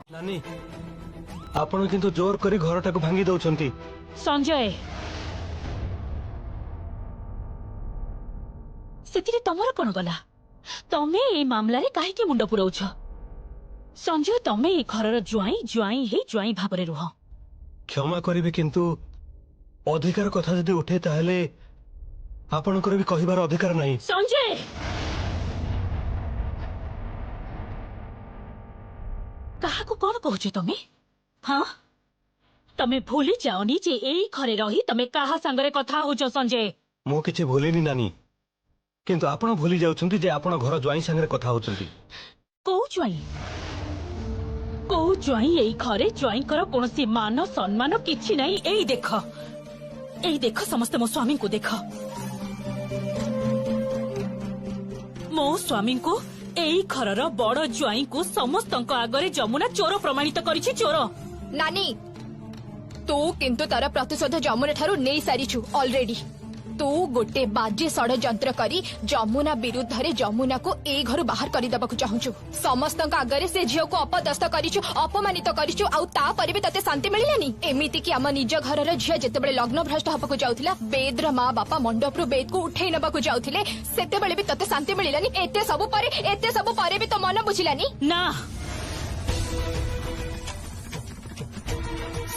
नानी आपण किंतु जोर करी घरटा को भांगी दउछंती। संजय सेतिरे तमर कोन गला तमे ए मामला रे काहे के मुंड पुराउछ। संजय तमे ए घरर जुआई भाबरे रुह। क्षमा करिवे किंतु अधिकार कथा जदि उठे ताहले आपणकर भी कहिबार अधिकार नहीं। संजय कहा को कौन कहूछ तमे? हाँ तमे भूली जाओनी जे एई घरे रही तमे कहा संगरे कथा होछ। संजय मो किछि भूलिनी नानी किंतु आपण भूली जाउछंती जे आपण घर ज्वाई संगरे कथा होछंती। को ज्वाई एई घरे ज्वाई कर कोनसी मान सम्मान किछि नहीं। एई देख समस्त मो स्वामी को देख। मो स्वामी को एई घरर बड़ ज्वाई को समस्तंक आगरे जमुना चोर प्रमाणित करिछि। चोर नानी तू किंतु तार प्रतिशोध जमुना ठारू नहीं सारिछु ऑलरेडी। तू गोटे बाजे षड्यंत्र करी जमुना विरुद्ध रे जमुना को ए घर बाहर करी दबाकू चाहूछु। समस्तंक आगरे से झियो को अपदस्थ करिछु, अपमानित करिछु। आउ ता परे भी तते शांति मिलिलानी। एमिति कि आम निज घरर झियो जेतेबेले लग्न भ्रष्ट हबकू जाउथिला, बेदर मां बापा मंडप रु बेद को उठेई नबाकू जाउथिले, सेतेबेले भी तते शांति मिलिलानी। एते सब परे भी तो मन बुझिलानी ना।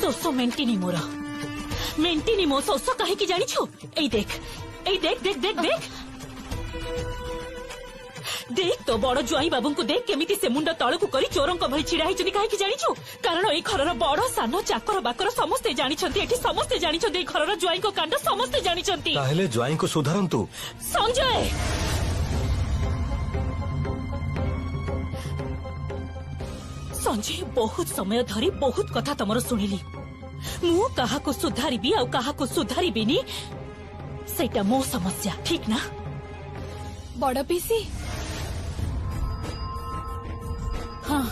सोसो मेंटिनी मोरा मेंटिनी मो सोसो काहे की जानिछु। एई देख देख तो बड़ जुआई बाबू को देख केमिति से मुंड तळकु करी चोरंक भଳି छिड़ा हिचनी काहे की जानिछु। कारण एई घरर बड़ सान चाकर बाकर समस्ते जानिछंती। एठी समस्ते जानिछंती एई घरर जुआई को कांड समस्ते जानिछंती। ताहेले जुआई को सुधारंतु। संजय संजय बहुत समय धरी बहुत कथा तमरो सुनिली। मु कहा को सुधारिबी आ कहा को सुधारिबिनी सेटा मो समस्या ठीक ना। बड़ पीसी हाँ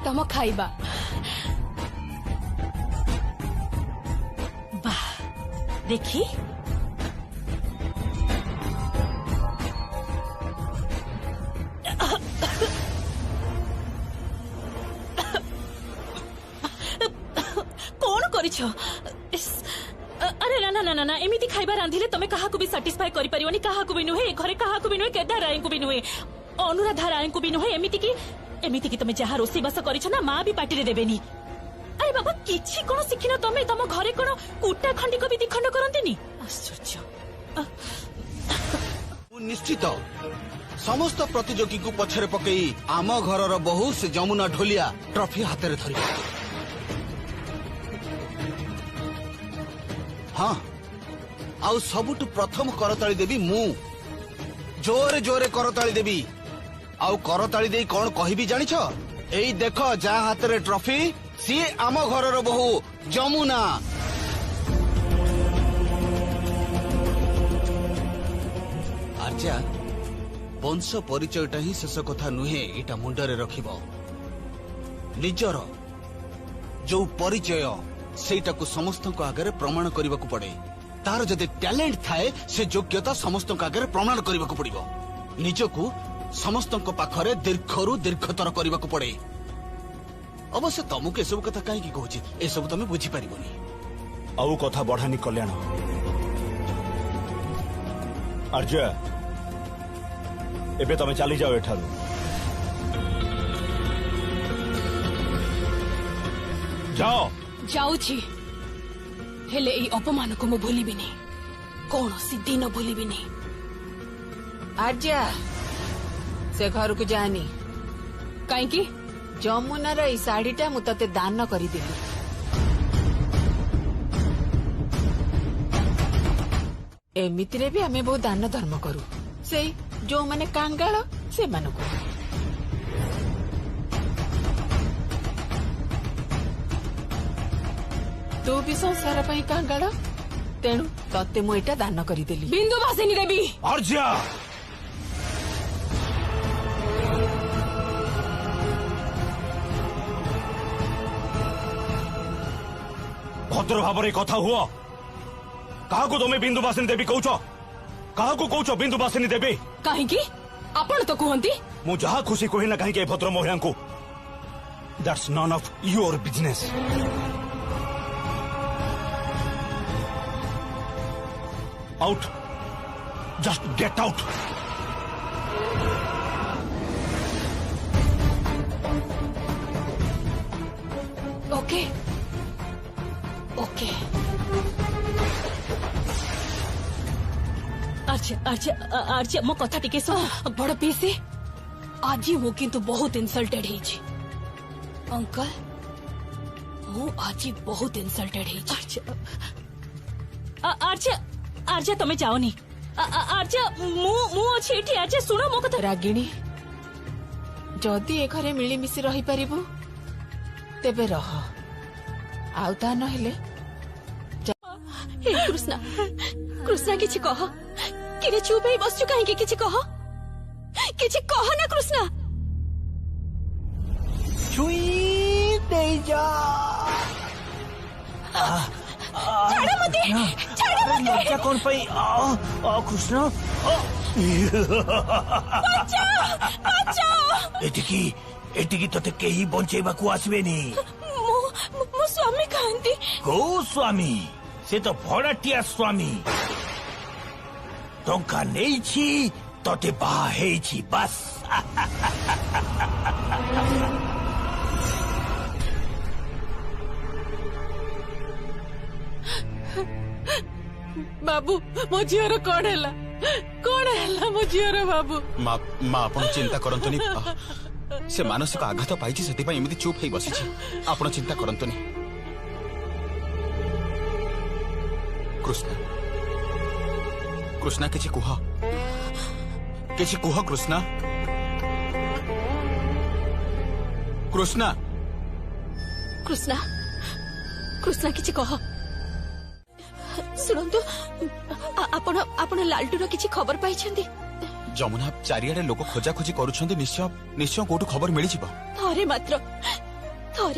तम खाइबा वाह देखी अरे ना ना ना ना एमिति खाइबा रांधिले तमे कहा को भी सैटिस्फाई करि परिवनी। कहा को भी नुहे घरे कहा को भी नुहे केदार राय को भी नुहे अनुराधा राय को भी नुहे। एमिति की तमे जहा रोसी बास करिछ ना मां भी पार्टी रे देबेनी। अरे बाबा किछि कोन सिखिना तमे तम घरे कोन कुटा खंडी को भी दिखंड करंतिनी। आश्चर्य। निश्चित समस्त प्रतियोगी को पछरे पकई आम घरर बहु से जमुना ढोलिया ट्रॉफी हाथ रे धरि। हाँ आउ सबुठ प्रथम करताली देवी मु जोरे जोरे करताली देवी। आउ करताली दे कौन कहबी जानिछ? एई देख जा हाथ रे ट्रॉफी सी आम घरर बहु जमुना। आर्या वंश परिचयटा ही शेष कथा नुहे। एटा मुंडरे रखिबो निजर जो परिचय सेटा को समस्त आगे प्रमाण करने को पड़े। तार जदि टैलेंट थाए से योग्यता समस्त आगे प्रमाण करने को पड़ो। निजको समस्त पाखरे दीर्घ दीर्घतर करने को पड़े। अवश्य तुमको एसबू कथा कहीं कहूँ एसबू तुम बुझीपार आउ कथा बढ़ानी कल्याण। आर्य एबे तमे चली जाओ एठारू। जाओ जाऊछी हेले एई अपमान को मु भूलिबिनी। कौन सिद्धि न भूलिबिनी। आर्या से घर को जानी कहीं जमुनार ई शाढ़ीटा मु तते दान करिदेली। एमितिरे भी आमे बहुत दान धर्म करू। से जो माने कांगाल से मानको तू भी संसार पाई कांगाल तेणु तते मु एटा दान करिदेली। बिंदु भासिनी देवी आर्या भद्र भाव कथा हुआ। क्या तुम बिंदुवासिनी देवी कौच? कहा को कौच बिंदु बासिनी देवी काहेकि आपण तो कहती मु जहा खुशी कही ना कहीं भद्र महिला को that's none of your business. Out, just get out. Okay okay आर्य मो कथा टिके सुन बड़ पीसी आज मु किंतु बहुत इनसल्टेड हेछि अंकल मु आज बहुत इनसल्टेड हेछि आर्य तमे जाओनी आर्य मु अछि एठी आर्य सुनो मो कथा रागिणी जदि ए घरे मिलिमिशि रही पारिबु तेबे रह आउ ता नहेले हे कृष्णा कृष्णा किछि कह किरे चुप हे बसछु काहे किछि कह ना कृष्णा छुई दे जा छाड़ मते लज्जा कौन पाई कृष्ण एटिकी तते केही बंचेबा को आसबेनी मो स्वामी कहंती को स्वामी से तो भड़ाटिया स्वामी टंका नेइछि तते बाहा हेइछि बस। बाबू मो झीर कौन है मो झीर बाबू माँ आपण चिंता करंतुनी से मानसिक आघात पाइछि सेति पई एमिति चुप हेई बसिछि आपण चिंता करंतुनी। कृष्णा कृष्णा किछि कुह कृष्णा कृष्णा कृष्णा कृष्णा किछि कह सुनंतु आपण आपण लालटूर किछि खबर पाइछंती जमुना चारियाडे लोक खोजा खोजी करूछंती निश्चय निश्चय कोठु खबर मिली जिवो थरे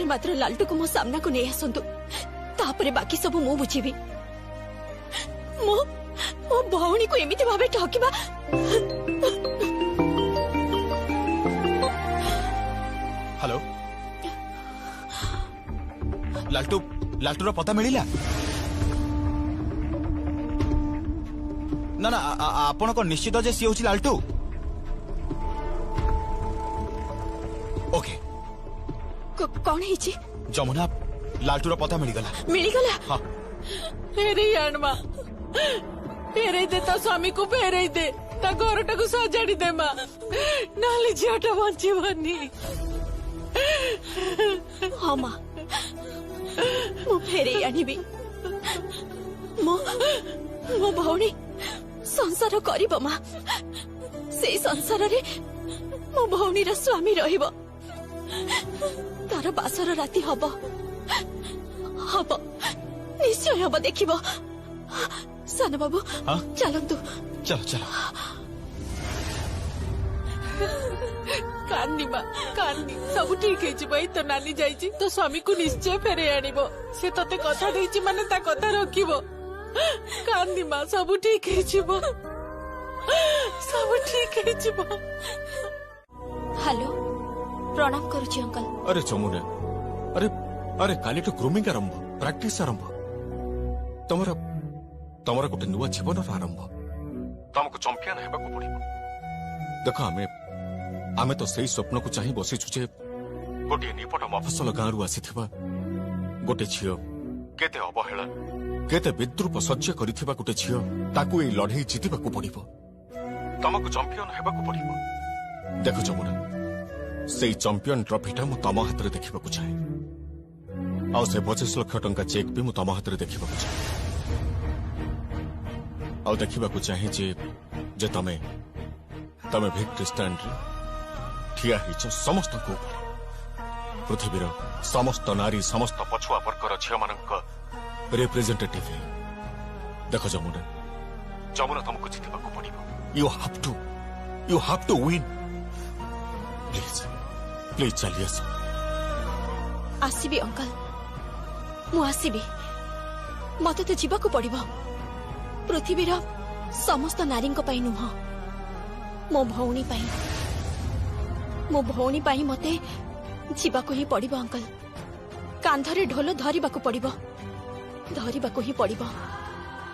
मात्र लालटू को मो सामना को नै आसंतु तापरे बाकी सब मु बुझिबी मो भौणी को एमिति भाबे ठकिबा हेलो लालटू रो पता मिलिला ना ना आपण को निश्चित जे सी होची लालटू ओके कौन हिची जमुना लालटू रो पता मिली गला हां फेरे आणमा फेरे दे तो स्वामी को फेरे दे ता घरटा को सजाड़ी दे मां नाले झियाटा बंचीबनी हां मां मो फेरे आनिबी मो भौणी संसार करिब मां से संसार रे मो भौणी रा स्वामी रहिबो तार बासर राति हब निश्चय हब देखिबो सान बाबू चलंतु चलो कान्नी मां कान्नी सब ठीक है भाई तो नानी जाइछि तो स्वामी को निश्चय फेरे आनिबो से तते कथा देछि माने ता कथा रखिबो कान्नी मां सब ठीक है सब ठीक है हेलो प्रणाम करूछि अंकल। अरे चमुना अरे अरे काली तो ग्रूमिंग आरंभ प्रैक्टिस आरंभ तमरा गोटे नुआ जीवन आरंभ तुमको चंपियन हेबाकू पड़िबो। देखो आमे तो सही स्वप्न को चाहि बसिछु जे गोटे निपट मफसल गाँरु आसीथिबा गोटे झियो केते अवहेला केते विद्रूप सज्ज करिथिबा गोटे झियो ताकू ए लढेई जितिबाकू पड़िबो तुमको चंपियन हेबाकू पड़िबो। देखो जमुना सेई चंपियन ट्रॉफीटा मु तम हाथ रे देखिबाकू चाहे आ से 25 लाख टंका चेक भी मु तम हाथ रे देखिबाकू चाहे आ देखिबाकू चाहे जे तमे विक्ट्री स्टैंड रे ठिया हिच समस्त को पृथ्वीर समस्त नारी समस्त पछुआ वर्गर झियो मानक रिप्रेजेंटेटिव देखो जमुना तुमको जितबाकू पड़िबो। You have to win please चलिए आसीबी अंकल मु आसीबी मते तो जीवाकू पड़िबो पृथ्वीर समस्त नारी नुह मो भौणी पाई मो भौणी पाई मते जीवाको ही पड़िबो अंकल कांधरे ढोल धरिबाको पड़िबो धरिबाको ही पड़िबो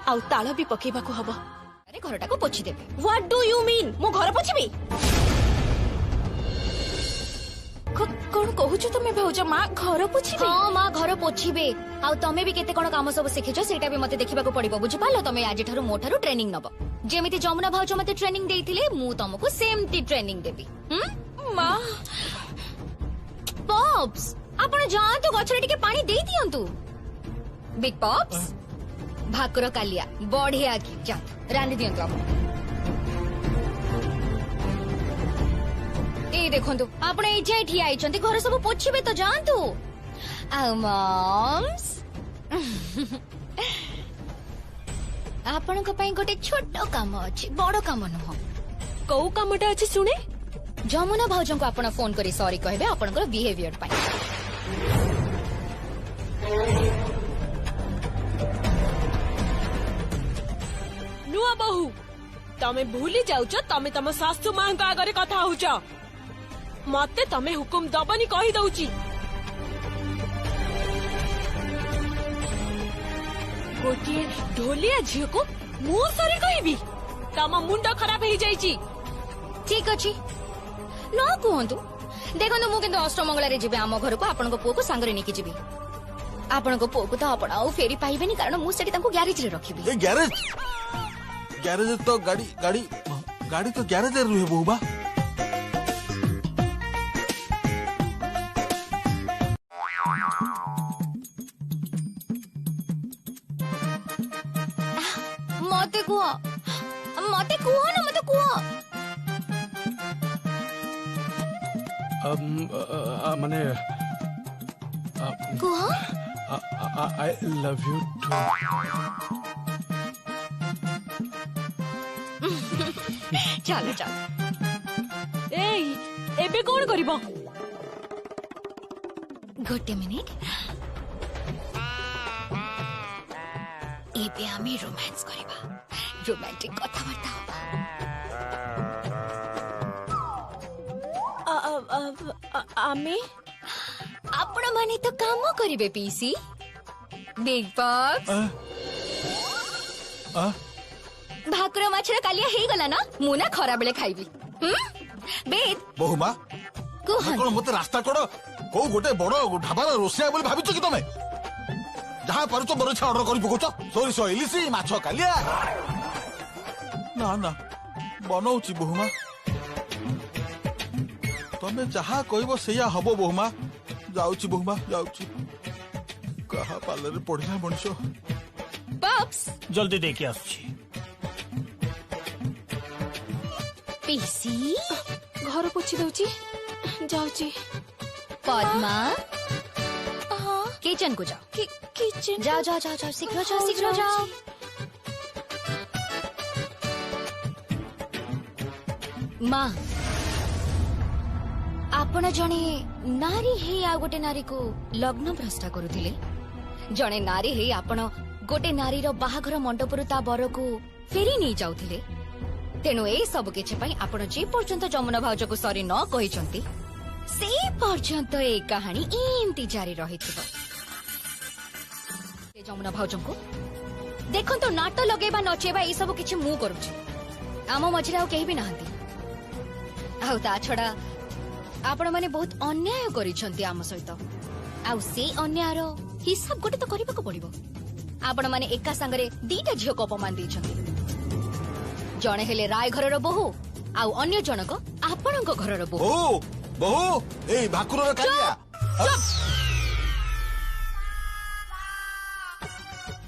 आउ ताळ भी पकेबाको हबो अरे घरटाको पोछि देबे व्हाट डू यू मीन मो घर पोछिबी कोन कहूछु तुमे भौज मां घर पोछिबे हां मां घर पोछिबे आउ तमे भी केते कोन काम सब सिखिछो सेटा भी मते देखिबाको पड़िबो बुझि पालो तमे आज ठारू मोठारू ट्रेनिंग नबो जेमिति जमुना भाउज मते ट्रेनिंग देइथिले मु तमको सेमती ट्रेनिंग देबी मां पॉप्स आपण जांतु गछरे टिके पानी देई दियंतु बिग पॉप्स भाकुर कालिया बढ़िया की जा रांधि दियंतु आपण ए देखंतु आपण एजे ठिया आइचंती घर सब पोछिबे तो जांतु आ मॉम्स आपणक पई गोटे छोटो काम अछि बड़ काम नह कौ कामटा अछि सुने जमुना भाउजन को आपण फोन करी सॉरी कहबे आपणकर बिहेवियर पई नुआ बहु तमे भूली जाउछ तमे तम सासु मां का आगरे कथा होउछ मते तमे हुकुम दबनी कहि दउची गोटिए ढोलिया झियो को मु सरी कहबी तम मुंड खराब हे जाईची ठीक अछि न कहंतु देखंतु मु किंतु अष्टमंगला रे जिबे आम घर को आपन को पुओ को संगरे नेकी जिबी आपन को पुओ को तो आपण आउ फेरी पाइबेनी कारण मु सेठी तांको गैरेज रे रखिबी ए गैरेज गैरेज तो गाड़ी गाड़ी गाड़ी तो गैरेज रे रुहे बहुबा मते कुहो ना मते कुहो माने कुहो आई लव यू टू चलो चलो एई एबे कोन करबो गोटे मिनिट एबे आमी रोमांस करिबा रोमांटिक कथाबार्ता आमे आपण माने तो काम करिबे पीसी बिग बॉक्स भाकुर माछरा कालिया हे गला ना मु ना खरा बेले खाइबी बेद बहुमा कोहन कोन मते रास्ता कोड को गोटे बड़ ढाबार रोसिया बोली भाबिछ कि तमे जहां पारुछ बरछा ऑर्डर करि पकोछ सोरिस इलिसी माछ कालिया ना ना बनौची बहुमा तमे जहां कहबो सेया हबो बहुमा जाउची बहुमा जाउची कहा पार्लर रे पढ़िया मनुष्य बॉक्स जल्दी देखि आछी पीसी घर पोछि दउची जाउची पद्मा किचन को जाओ किचन जाओ जाओ जाओ जाओ शीघ्र जाओ माँ आपण जने नारी हे आ गोटे नारी को लग्न भ्रष्टा करुथिले जने नारी हे आपण गोटे नारी रो बाहाघर मंडपरु ता बर को फेरी नहीं जाउथिले तेनु ए सब किछि पई आपण जे पर्यंत जमुना भाउज को सॉरी न कहिचंती से पर्यंत ए कहानी एमती जारी रहिथिबो जमुना भाउजन को देखन तो नाटो लगेबा नचेबा ए सब किछि मु करूछि आम मझिरा केही भी नाहंती आउ ता छडा आपण माने बहुत अन्याय करिसंती आम सहित आउ से अन्यायर हिसाब गोटे तो करबाको पड़िबो आपण माने एका संगरे दीटा झियो को अपमान दैछंती जणे हेले राय घरर बहु आउ अन्य जनक आपणक घरर बहु ओ बहु ए भाकुर रे कालिया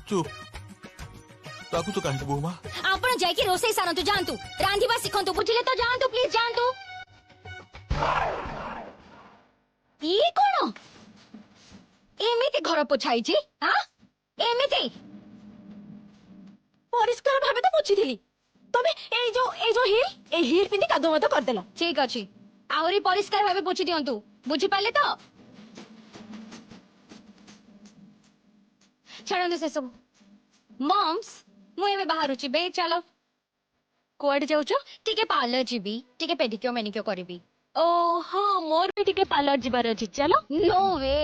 चुप ताकू तो काहे बहुमा आपण जायकी रोसई सारंतु जानतु रांधिबा सिखंतु बुझिले तो जानतु प्लीज जानतु ये कोन एमिति घर पोछाई छी हां एमिति परिष्कार भाबे तो पोछि दिली तमे ए जो हीर पिंदी कादो मत कर देला ठीक अछि आउरी परिष्कार भाबे पोछि दियंतु बुझि पाले तो छड़न से सब मॉम्स मुए में बाहर उची बे चलो कुआडे जाउछ टिके पार्लर जीबी टिके पेडिक्योर मैनिक्योर करबी ओ हाँ मोर भी टिके पार्लर जीवार अछि चलो नो वे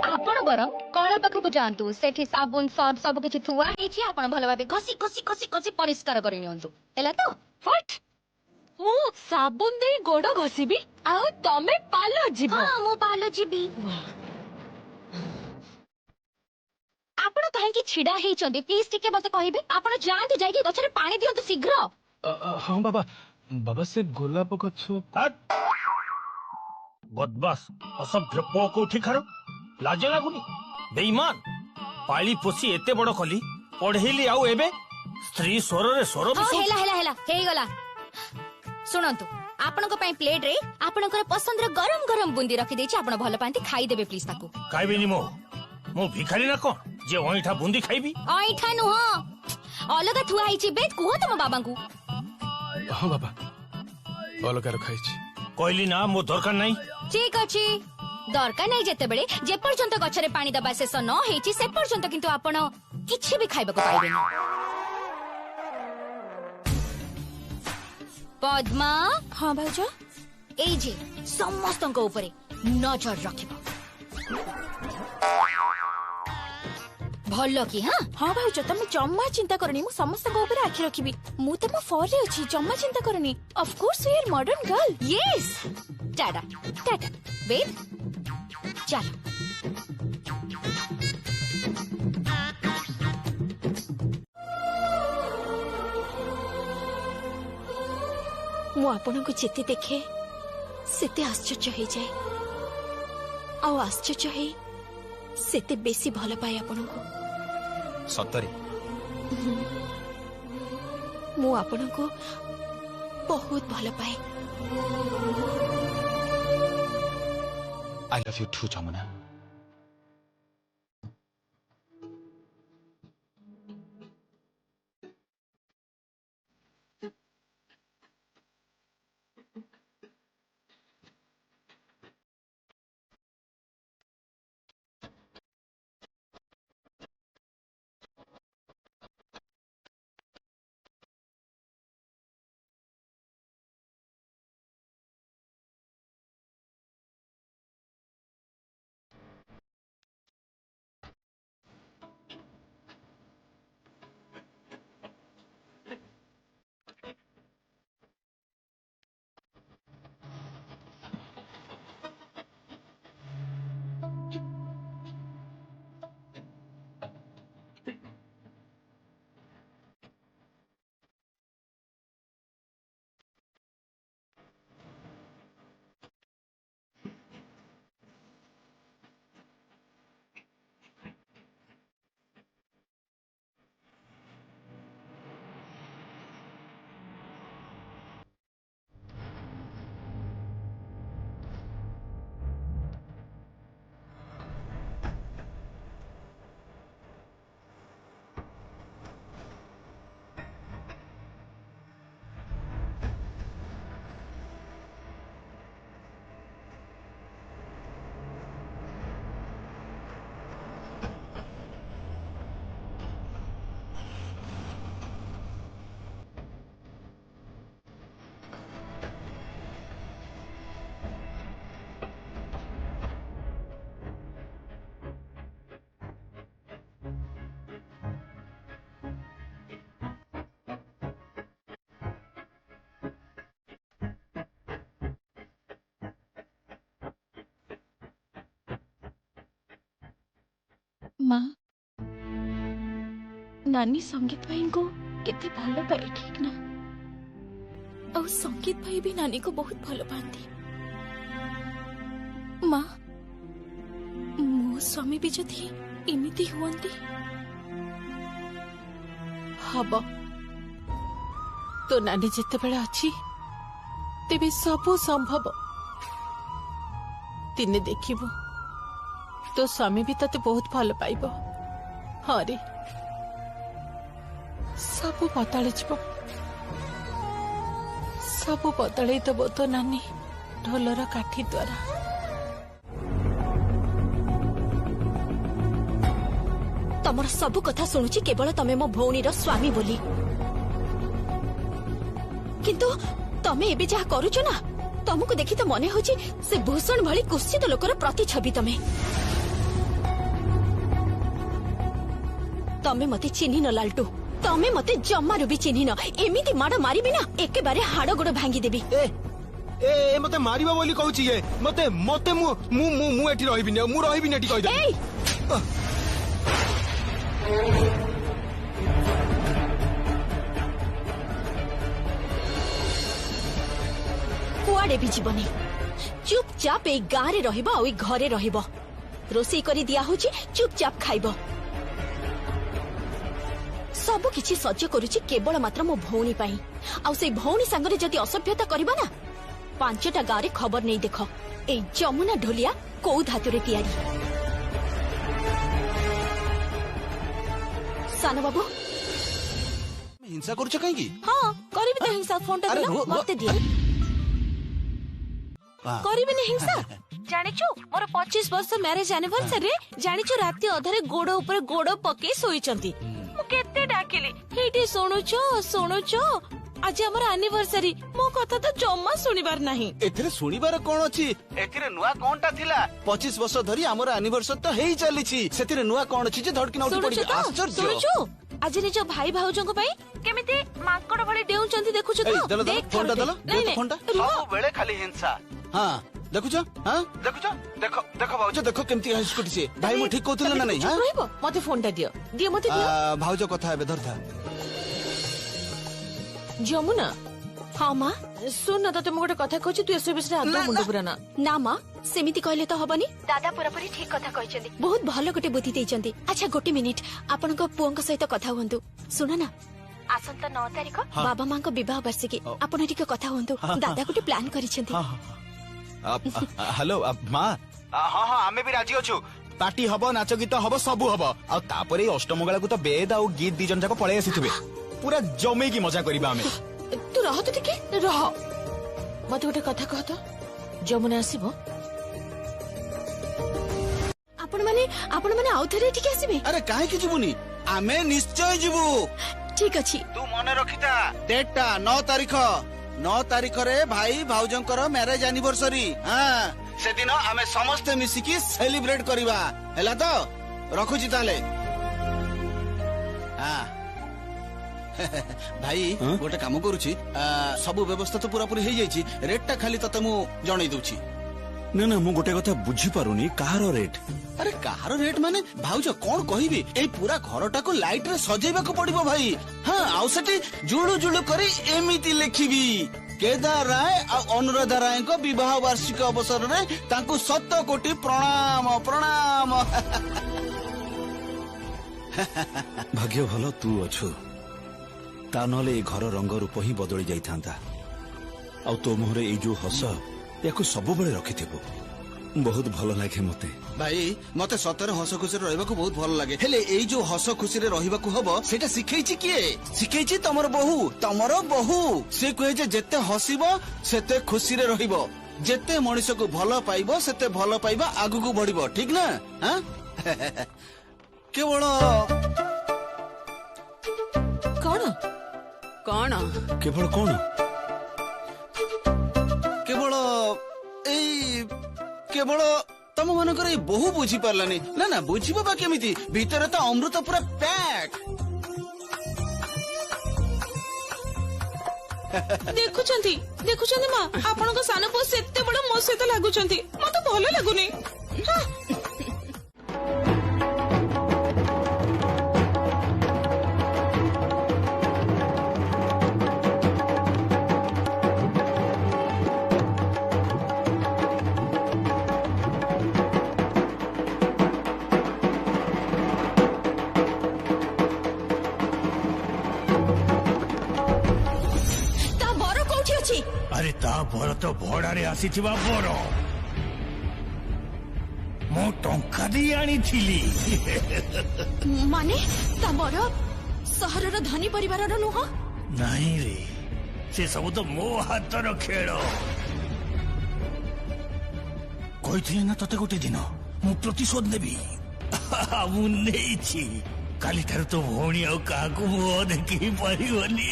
आपण बर कळा पाखକୁ जांतु सेठी साबुन सर्फ सब किछि थुआ हेछि आपण भलो भाबे घसी घसी घसी घसी परिष्कार करि नियंतु एला तो व्हाट मु साबुन दे गोड़ घसीबी आ तमे पार्लर जीवो हां मो पार्लर जीबी आपण काहे कि छिडा हेचंदी प्लीज टिके मते कहिबे आपण जांतु जाई कि गछरे पानी दियंतु शीघ्र हाँ बाबा बाबा से गोलाप गछ बदमाश असभ्य पुओ कोठी खार लाज लागुनी बेईमान पाली पोसी एते बड़ कली पढ़ेली आउ एबे स्त्री स्वर रे स्वर हेला हेला हेला हेई गला सुनंतु आपन को पई प्लेट रे आपन को पसंद रे गरम गरम बुंदी रखी देछि आपन भलो पांती खाई देबे प्लीज ताकू खाइबेनी मो भिखारी ना कोन जे ओइठा बुंदी खाइबी ओइठा नु हो अलगा थुआ आइछि बेत कुहो तम बाबा को हाँ बाबा अलग रखाई कहली ना मो दरकार नहीं ठीक अछि दरकार नहीं जेते बेले जे पर्यंत गछरे पानी दबा शेष न हेछि से पर्यंत किंतु आपण किछि भी खाइबा को पाइबेनी पद्मा हाँ भाउजा ए जे समस्तक ऊपर नजर रखिबो भलो की हाँ हाँ भाउजा तमे जम्मा चिंता करनी मु समस्त को ऊपर आखि रखिबी मु तम फॉर रे अछि जम्मा चिंता करनी of course you are modern girl yes tata tata wait चलो मु आपन को जेते देखे सेते आश्चर्य हो जाए आ आश्चर्य है सेते बेसी भलो पाए आपन को सतरे मु आपन को बहुत भलो पाए I love you too Jamuna माँ नानी संगीत भाई को केते भलो पाए ठीक ना और संगीत भाई भी नानी को बहुत भलो पाती माँ मो स्वामी भी जदि इमिति हुअंती हब तो नानी जिते बेले अच्छी तेबे सबु संभव दिने देखिबो तो स्वामी भी तते बहुत भल पाइबो हाँ रे सबु बदली जीवो सबु बदलई दबो तो नानी ढोलर काठी द्वारा तमर सबु कथा सुनुची केवल तमे मो भौणी रो स्वामी बोली किंतु तमे एबे जहा करूछ ना तुमको देखी तो मने होची से भूषण भली कुत्सित लोकर प्रतिछवि तमे मते चिन्ही न लालटू तमे मते जम्मारू भी चिन्ही न एमिति माड़ मारिबी ना एके बारे हाड़ गोड़ भांगी देबी ए मते मारिबा बोली कहूची ये मते मते मु मु मु मु एठी रहिबिनी मु रहिबिनी एठी कहि दे कुआडे भी जीवनी चुपचाप ए गारे रहिबो आ घरे रहिबो रोसई करी दिया होची चुपचाप खाइबो सब किछि सज्ज करूची केवल मात्र मो भौणी पाई आ से भौणी संगरे जदी असभ्यता करबा ना 5टा गारे खबर नहीं देख ए जमुना ढोलिया कौ धातुरे तैयारी सानो बाबू हिंसा करूछ कहीं हाँ करीबी तो हिंसा फोनटा दिला मते दिया करीबी नहीं हिंसा जानिछु मोर 25 वर्ष मैरिज एनिवर्सरी रे जानिछु राती अधरे गोड़ ऊपर गोड़ पके सोईचंती मु केते डाकिली हेटी सुनुछो आज हमर एनिवर्सरी मो कथा तो जम्मा सुनिबार नाही एथिरे सुनिबार कोन अछि एथिरे नुआ कोनटा थिला 25 वर्ष धरि हमर एनिवर्सरी तो हेई चली छी सेथिरे नुआ कोन अछि जे धड़की न उठी पड़ी आश्चर्य सुनुछु आज निज भाई भाउजंग पई केमिति माकड़ भली डेउचंती देखुछु तो देख फोनटा दलो देख फोनटा सब बेले खाली हिंसा हां देखुछ हां देखुछ देखो देखो भाउज देखो केमती हस्कुटी से भाई मु ठीक कहतले ना नहीं हां मते फोनटा दियो मते दियो भाउज कथा हेबे धरथा जमुना हाँ माँ सुन ना तुम गोटे कथा कहछि तू एसे विषय आदौ मुंड पुरा ना माँ सेमिति कहले तो हबनी दादा पूरापूरी ठीक कथा कहछन्ती बहुत भलो गोटे बुद्धि देइछन्ती अच्छा गोटे मिनिट आपनक पुओंक सहित कथा हुंतु सुन ना आसंता 9 तारिख बाबा मां को विवाह वार्षिकी आपण टिके कथा हुंतु दादा गोटे प्लान करिछन्ती हेलो मां हां हां आमे भी राजी अछु पार्टी हबो नाच गीत हबो सबु हबो आ तापरे अष्टमंगला को तो बेद आ गीत दी जन जाको पळे आसीथिबे पूरा जमे की मजा करिबा हमें तू रह तो ठीक रह मत गोटे कथा कह तो जमुना आसीबो आपण माने आउथरे ठीक आसीबे अरे काहे की जीवनी आमे निश्चय जीवु ठीक अछि तू मने रखिता डेटटा 9 तारिख रे भाई भाउजंकर मैरिज एनिवर्सरी हां से दिन आमे समस्त मिसिकी सेलिब्रेट करिबा हैला तो रखुची ताले हां भाई गोटे काम करूची सब व्यवस्था तो पूरा पूरी हो जाइए रेटटा खाली तते मु जणै दउची ना ना मु गोटे कथा बुझी पारुनी कहार रेट अरे कहार रेट माने भाउज कोन कहिबी ए पूरा घरटा को लाइट रे सजेबा को पड़िबो भाई हां आउ सेठी जुळु जुळु करी एमिति लेखिबी केदार राय आ अनुराधा राय को विवाह वार्षिक अवसर रे तांको 7 कोटी प्रणाम प्रणाम भाग्य भलो तू अछु ता नले घर रंग रूप ही बदली जाई थांता आ तो मोहरे ए जो हस याको सब बेले रखिथिबो बहुत भलो लागे मते भाई मते सतरे हस खुशी रहबा को बहुत भलो लागे हेले ए जो हस खुशी रे रहबा को हबो सेटा सिखैछि किए सिखैछि तमर बहू से कहे जे जते हसिबो सेते खुशी रे रहइबो जते मनुष्य को भलो पाइबो सेते भलो पाइबा आगु को बढ़िबो ठीक ना हां केवल कौन केवल कौन केवल तम मानकर बहु बुझी पारलानी ना ना बुझिबो बा केमिति भीतर तो अमृत पूरा पैक देखुचंती माँ आपन को सानो पो सेते बड़ मो सहित लागुचंती मते भलो लागुनी अरे ता बर तो भड़ारे आसीथिबा बर मो टंका दे आनी थिली माने ता बर सहर रो धनी परिवार रो नुह नहीं रे से सब तो मो हाथ रो खेल कहिथिले ना तते गोटे दिन मु प्रतिशोध नेबी मु नेछि काली ठार तो भौणी आउ काकू मुह देखी पारिबनी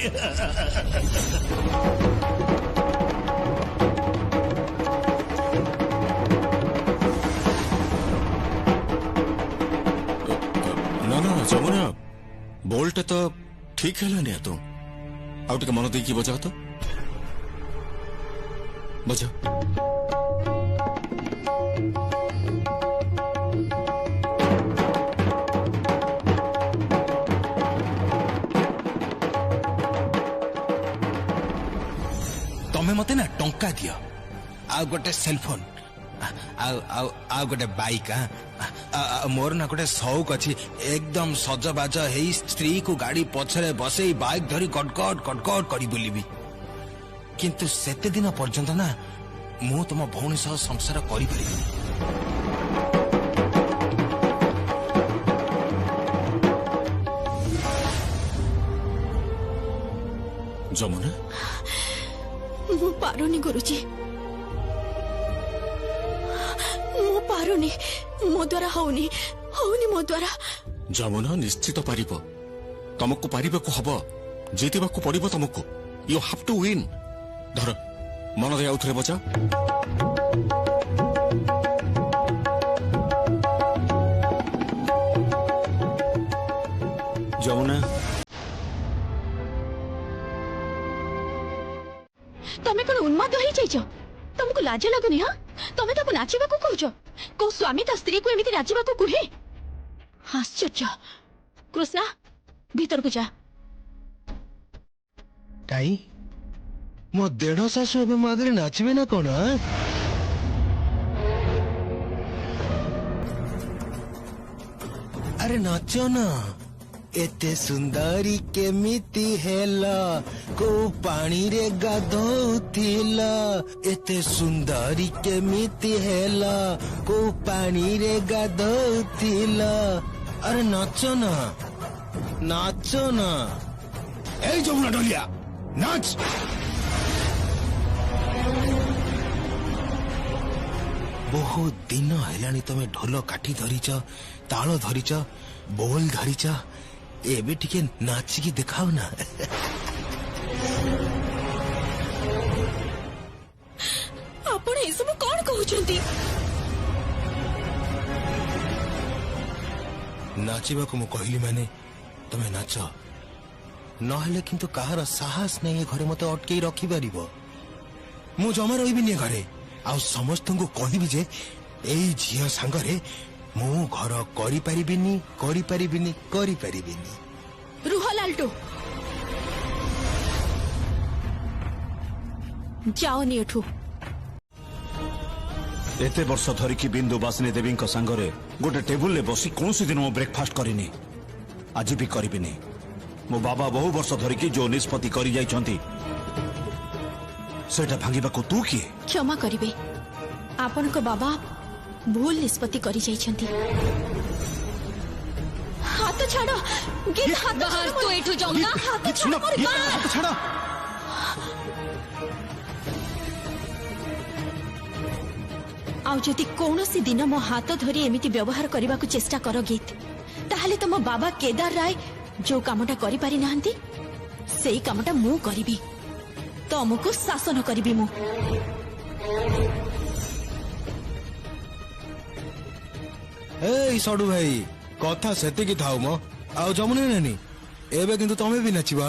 ना ना जमुना बोल्ट तो ठीक है तू आउ टिके मन देकी बजाओ तो बजाओ तमें मते ना टंका दियो आ गोटे सेलफोन आ गोटे बाइक मोर ना गोटे शौक अच्छी एकदम सजबाज है स्त्री को गाड़ी पछरे बसे बाइक धरी कटकट कटकट करी बुलिबी किंतु सेते दिन पर्यंत ना मु तुम भौणी सह संसार करि परिबी जमुना मु पारुनी गुरुजी मु पारुनी मो द्वारा होनी मो द्वारा जमुना निश्चित पारिब तुमको पारिबाकू हब जीतिबाकू पड़िब तुमको यू हैव टू विन धर मन दे आउथरे बचा जमुना तमे कोन उन्माद होई जाइछ तुमको लाज लागुनी हां तमे ताको नाचिबाकू कहउछ को स्वामी ता स्त्री को एमिति नाचिबाकू कुहे आश्चर्य कृष्णा भीतर को जा ताई मो देढ़ शाशु एवं मादरे नाचबे ना कौन अरे नाचो ना एते सुंदरी केमिति हेला को पानी रे गाधोथिला एते सुंदरी केमिति हेला को पानी रे गाधोथिला अरे नाचो ना ए जमुना डलिया नाच बहुत दिन हेलानी तमे ढोल काठी धरिच ताल धरिच बोल धरिच एबे टिके नाचिकी देखाओ ना आपण ए सब कोन कहउछंती नाचिबा को मु कहली माने तमे नाच नहले किंतु कहार साहस नहीं घरे मते अटके रखी पारिबो मु जमा रहिबि ने घरे आ समस्त को कहबी जे एई झिया संगरे मु घर करि परिबिनी रुह लालटू जाओनी एठू एते वर्ष धरिकी बिंदु बासिनी देवी संगरे गोटे टेबुल ले बसी कौन दिन मो ब्रेकफास्ट करिनी आज भी करिबिनी मो बाबा बहु वर्ष धरिकी जो निष्पत्ति करि जाइछंती सेटा भांगिबाकू तू किए क्षमा करिवे आपन को बाबा भूल निष्पत्ति करि जाइछंती हाथ छाड़ो गिर हाथ बाहर तो एठू जाऊ ना हाथ छाड़ो हाथ छाड़ो आउ जदि कौनसी दिन मो हाथ धरी एमिति व्यवहार करने को चेष्टा कर गीत ताहले तो मो बाबा केदार राय जो कामटा करि पारि नाहंती सेई कामटा मु करिबी तुमको शासन करिबी मु ए सडू भाई कथा सेते की थाउ मो आउ जमुने नानी एबे किंतु तमे भी नाचिबा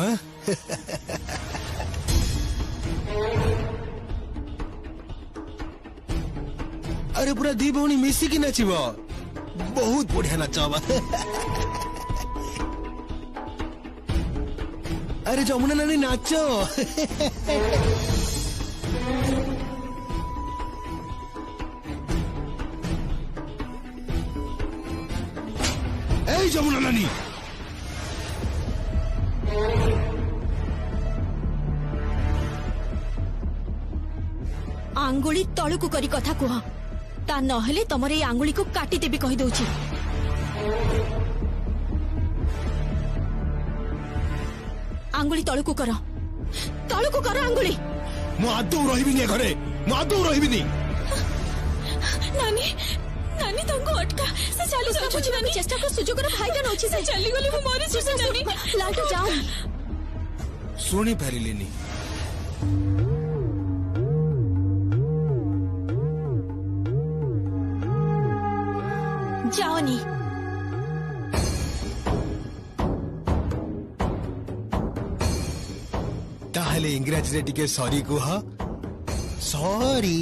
अरे पूरा दी भौणी मिसिकी नाचिबा बहुत बढ़िया नाचबा अरे जमुना नानी नाचो ए जमुना नानी आंगुली तळुकु करी कथा कुह ता नहले तमर ए आंगुली को काटी देबी कहि दउची आंगुली तळुकु कर आंगुली मु आदौ रहिबिनी घरे मु आदौ रहिबिनी नानी नानी तांको अटका से चली जाऊ छी नानी चेष्टा कर सुजोग रे भाई जन अछि से चली गली मु मरी छी से नानी लाटो जाओ शुणी पारिलेनी जाओनी ताहले इंग्रजी रे टिके सॉरी कुह सॉरी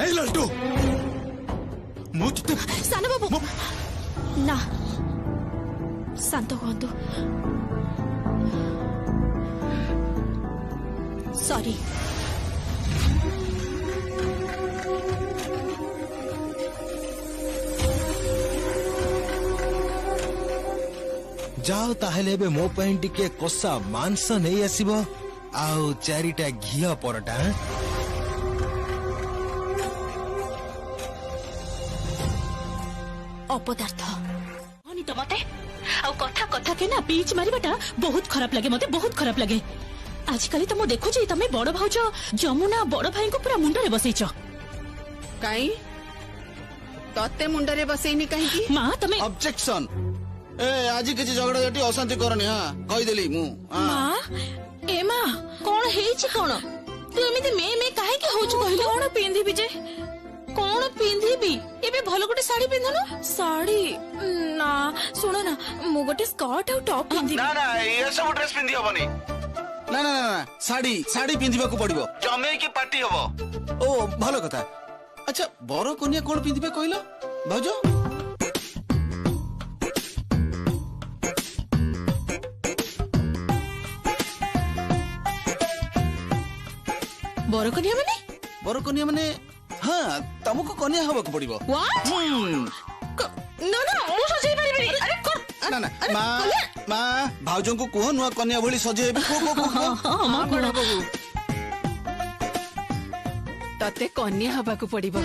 ए लल्टू मु तते साना बाबू ना शांत हुअନ୍ତୁ सॉरी जाओ ताहले बे मो पई टिके कोसा मांस नहीं आसीबो आउ चारिटा घिया परटा अपदार्थ हनी तो मते आ कथा कथा के ना बीच मारिबाटा बहुत खराब लगे मते बहुत खराब लगे आजकल तो मु देखु छी तमे बड़ भाउज जमुना बड़ भाई को पूरा मुंडरे बसैछ काई तते मुंडरे बसैनी काहे की मां तमे ऑब्जेक्शन ए आज किछि झगड़ा जटी अशांति करनी हां कहि देली मु मां ए मां कोन हेछि कोन तू एमिति मे काहे के होछ कहिलो कोन पिंधिबी जे कोन पिंधिबी एबे भलो गोटे साड़ी पिंधनो साड़ी ना सुनो ना मु गोटे स्कर्ट और टॉप पिंधिबी ना ना ये सब ड्रेस पिंधि हबनी ना ना ना साड़ी साड़ी पिंधिबा को पड़िबो जमे की पार्टी हबो ओ भलो कथा अच्छा बरो कोनिया कोन पिंधिबे कहिलो भाउजो बरो कनिया माने हाँ तुमको कनिया हबा को पड़िबो व्हाट ना ना मु सजै परिबी अरे ना ना मां भाउजों को कुह नुआ कन्या भली सजेबे को मां कोन तते कन्या हबा को पड़िबो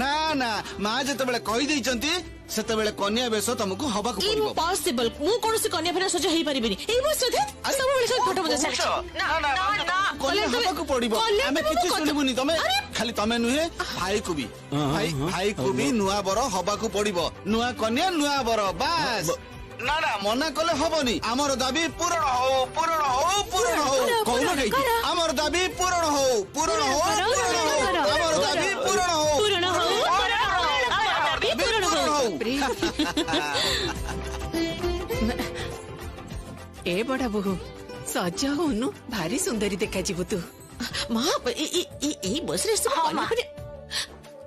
ना ना मां जते बेले कहि दै चंती सेते बेले कन्या बेस तुमको हबा को पड़िबो इम्पॉसिबल मु कोन से कन्या फेरा सज हेई परिबिनी एई बस सजे सब बेले सब फोटो मजा ना ना कन्या हबा को पड़िबो हमें किछि सुनिबुनी तमे खाली तमे नुहे भाई को भी भाई को भी नुआ बर हबा को पड़िबो नुआ कन्या नुआ बर बस ना ना मना कले हबनी हमर दाबी पूर्ण हो कहलो नै हमर दाबी पूर्ण हो हमर दाबी पूर्ण हो ए बड़ा बहु सज होनु भारी सुंदरी देखा जीवु तू मां ए बस रे सब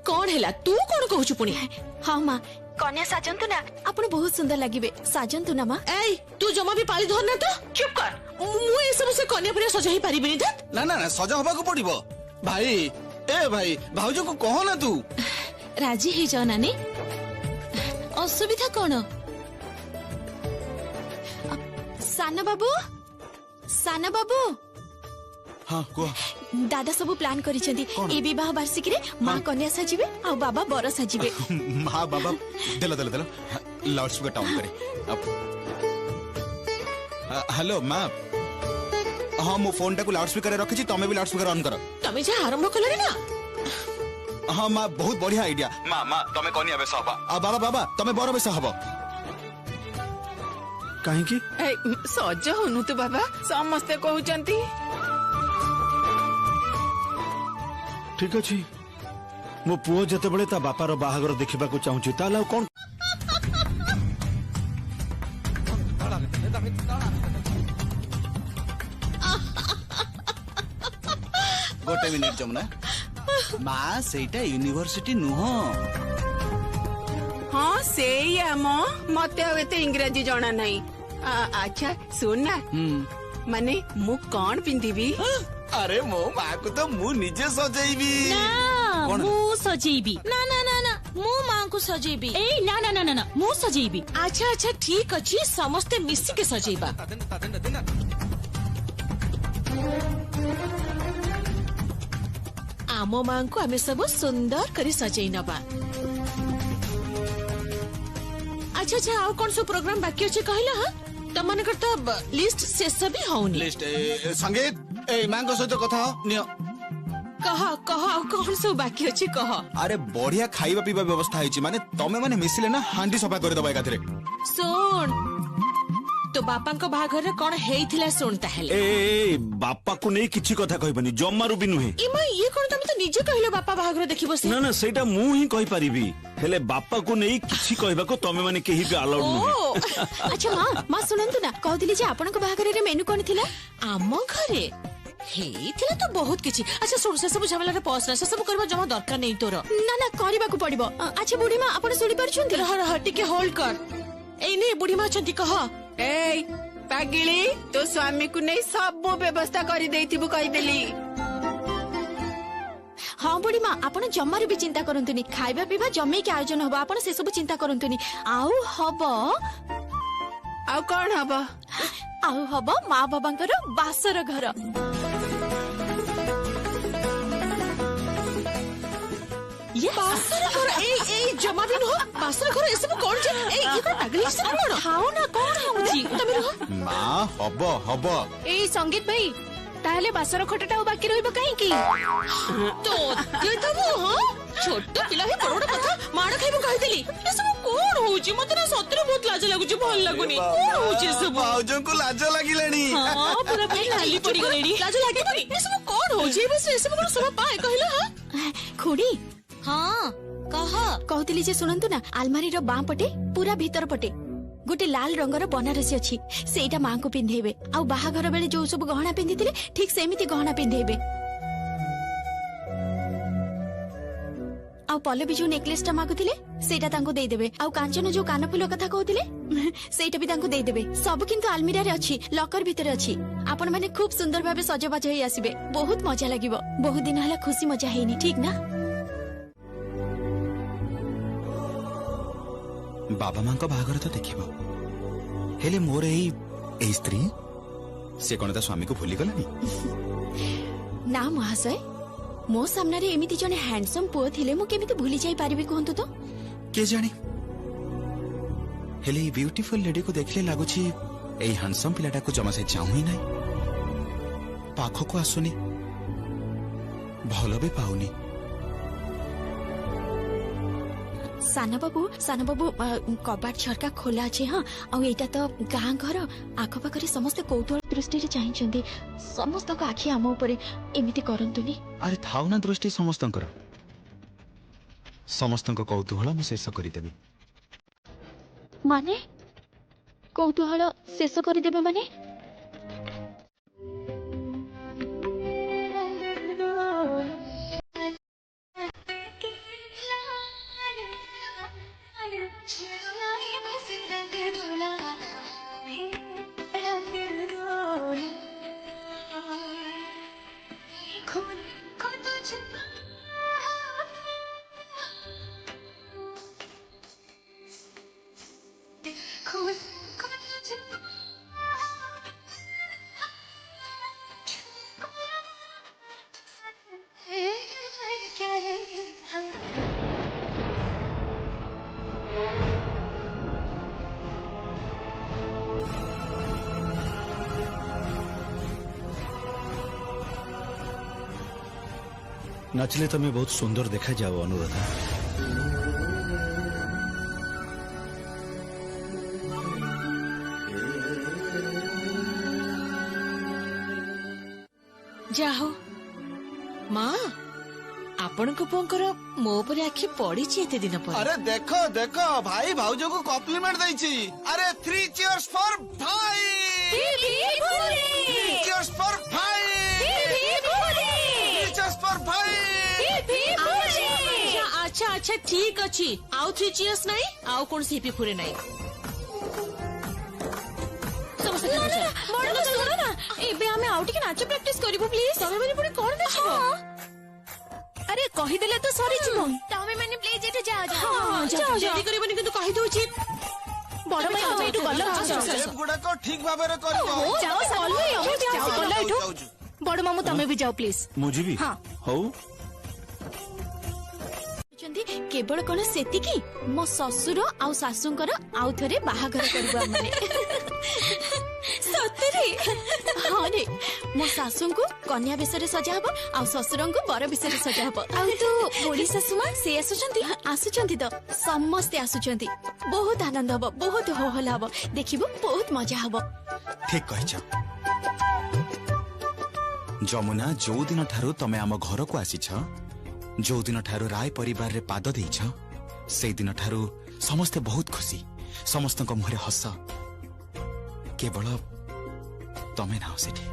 कौन हैला तू कौन कहू पुणी हाँ माँ कन्या साजंतु ना आपण बहुत सुंदर लगिबे साजंतु ना माँ ए तू जमा भी पाली धर ना तो चुप कर मु ए सब से कन्या फेरा सज हेई परिबिनी त ना ना ना सजा हबा को पड़िबो भाई ए भाई भाउजो को कहो ना तू राजी हे जाओ नानी असुविधा कौन साना बाबू हाँ को दादा सब प्लान करिसेंती ए विवाह वार्षिकी रे मां कन्या सजिबे आ बाबा बर सजिबे माँ बाबा देलो लाउड स्पीकर टाउन करे हेलो माँ हाँ मो फोन टाको लाउड स्पीकर रखी छी तमे भी लाउड स्पीकर ऑन करो तमे जे आरंभ कलरे ना हाँ माँ बहुत बढ़िया आइडिया माँ तमे कन्या बेस हबा आ बाबा तमे बर बेस हबो कहीं की सज होनु तू बाबा समस्ते कहउचंती ठीक अच्छी मो पुओ जते बळे ता बापार बाहागर देखिबा को चाहूची ताला कोन गोटे मिनिट जमुना मां सेटा यूनिवर्सिटी नुह हाँ से मते एते इंग्रजी जाना नहीं अच्छा सुन ना माने मु कौन पिंधिबी अरे मो मां को तो मु निजे सजेइबी ना मु सजेइबी ना मु मां को सजेइबी ए ना मु सजेइबी अच्छा ठीक अछि समस्त मिसी के सजेइबा आमो मां को हमें सब सुंदर करी सजेइ नबा अच्छा आउ कौन सो प्रोग्राम बाकी अछि कहला हां तमनकर तो लिस्ट शेष भी होउनी लिस्ट संगीत ए मां को सहित कथा हो नियो कह कह आ कौन सब बाकी अछि कह। अरे बढ़िया खाଇବା पिଇବା व्यवस्था ହେଇଛି ମାନେ ତମେ ମାନେ ମିଶିଲେ ନା ହାଣ୍ଡି ସଫା କରିଦବା ଏକାଥରେ। सुन तो बापा को बाहाघर रे कौन हेइथिला सुन ताहेले। ए बापा को नहीं किछि कथा कहबनी जम्मारू भी नुहे। इमा ये कौन तमे तो निजे कहलो बापा बाहाघर देखिबो से। ना ना सेटा मु ही कहि परिबी हेले बापा को नहीं किछि कहबा को तमे माने केही भी अलाउड नुहे। अच्छा माँ सुनंतु ना कहदिली जे आपनक बाहाघर रे मेनू कोन थिला। आम घरे हेइथिला तो बहुत किछि। अच्छा सुन से सब झमेला रे पस से सब करबा जमा दरकार नहीं तोर। ना ना करबा को पड़िबो। अच्छा बुढ़ी माँ आपण सुनी पारछुंती। रह रह टिके होल्ड कर। ए नहीं बुढ़ी माँ छंती कह। ए पागिली तो स्वामी को नहीं सब व्यवस्था कर देथिबु कहि देली। हाँ बुढ़ी माँ आपण जम्मारू भी चिंता करंतुनी खाइबा पीबा जम्मे के आयोजन हबो आपण से सब चिंता करंतुनी आउ हबो आउ कौन हबो आउ हबो माँ बाबांकर बासर घर। ये बासर घर ए जमा भी न बासर घर ए सब कोन जे ए ये कोन पागली सब कोन हाउ ना कोन होउची तमे रह। मां हबो ए संगीत भाई ताहले बासर खटटा बाकी रहइबो काहे की तो ये तबो हां छोट पिला हे बड़ कथा माड़ खाइबो कहि देली। ए सब कोन होउची मते ना सतरे बहुत लाज लागुची भल लागुनी कोन होउची सब। भाउजों को लाज लागिलानी। हां पूरा पे लाली पड़ी गलेनी लाज लागि पड़ी। ए सब कोन होउची बस ए सब कोन सब पाए कहिला हां खुड़ी। हाँ कह कहतिली जे सुनंतु ना आलमारी रो बां पटे पूरा भीतर पटे गोटे लाल रंगर बनारसी अछि सेटा मां को पिंधेबे आ बाहाघर बेले जो सब गहना पिंधितिले ठीक सेमिति गहना पिंधेबे आ पल्लवी जो नेकलेस टा मागुतिले सेटा तांको देई देबे आ कांचन जो कानफुल कथा कहतिले सेटा भी तांको देई देबे। सब किंतु आलमीरा रे अछि लॉकर भीतर अछि। आपण माने खूब सुंदर भाबे सजबाज होई आसीबे बहुत मजा लागिवो। बहुत दिन हला खुशी मजा हेनी ठीक ना। बाबा मां को बाहाघर तो देखिबो हेले मोर एई स्त्री से कोन ता स्वामी को भूली गलानी। ना महाशय मो सामने रे एमिति जने हैंडसम पुओ थिले मु केमिति भूली जाई पारिबे कहंतु तो। के जानी हेले ब्यूटीफुल लेडी को देखले लागुची एई हैंडसम पिलाटा को जमा से जाऊ ही नहीं पाखो को आसुनी भलो भी पाउनी। साना बाबू कबाट झरका खोला अछि। हाँ आ एटा तो गाँ घर आख पाखरे समस्त कौतूहल दृष्टि रे चाहिछंती समस्त को आखि आम ऊपर एमिति करंतुनी। अरे थाउ ना दृष्टि समस्तंकर समस्तंक कौतूहल मु शेष करि देबी। माने कौतूहल शेष करि देबे माने नाचले तमें बहुत सुंदर देखा जाओ अनुराधा। जाहो माँ आपण को पुंकर मो पर आखि पड़ी एते दिन पर। अरे देखो देखो भाई भाउजो को कॉम्प्लीमेंट देइछि। अरे 3 चीयर्स फॉर भाई। 3 चीयर्स फॉर भाई। 3 चीयर्स फॉर भाई। अच्छा अच्छा ठीक अछि आउ 3 चीयर्स नहीं आउ कोन सी पी फुरे नहीं। एबे हमें आउट के नाच प्रैक्टिस करिवो प्लीज। तमे माने पुणी कोन देखिबो। अरे कहि देले तो सॉरी छिबो तमे माने प्लीज एठे जाओ हां जाओ जल्दी करिवनी किंतु कहि दोछि बड़ भाई हम एठू गल्ला स्टेप गुडा को ठीक भाबे रे करबो। जाओ गल्ला एठू बड़ मामू तमे भी जाओ प्लीज। मुझे भी हां हो केवल कौन सेति की मो ससुर आउ सासुंकर आउ थरे बाहाघर करबो हमरे। ସତରେ ହଁ ରେ ମୋ ଶାଶୁଙ୍କୁ କନ୍ୟା ବେଶରେ ସଜା ହବ ଆଉ ଶ୍ୱଶୁରଙ୍କୁ ବର ବେଶରେ ସଜା ହବ ଆଉ ତୁ ବୁଢୀ ଶାଶୁ ମା ସେ ଆସୁଛନ୍ତି ତ ସମସ୍ତେ ଆସୁଛନ୍ତି ବହୁତ ଆନନ୍ଦ ହବ ବହୁତ ହୋହଲା ହବ ଦେଖିବୁ ବହୁତ ମଜା ହବ ଠିକ କହିଛ ଯମୁନା ଯୋଉଦିନ ଠାରୁ ତମେ ଆମ ଘରକୁ ଆସିଛ ଯୋଉଦିନ ଠାରୁ ରାୟ ପରିବାରରେ ପାଦ ଦେଇଛ ସେଇଦିନ ଠାରୁ ସମସ୍ତେ ବହୁତ ଖୁସି ସମସ୍ତଙ୍କ ମୁହଁରେ ହସ କେବଳ ତମେ ନାହ ସେଠି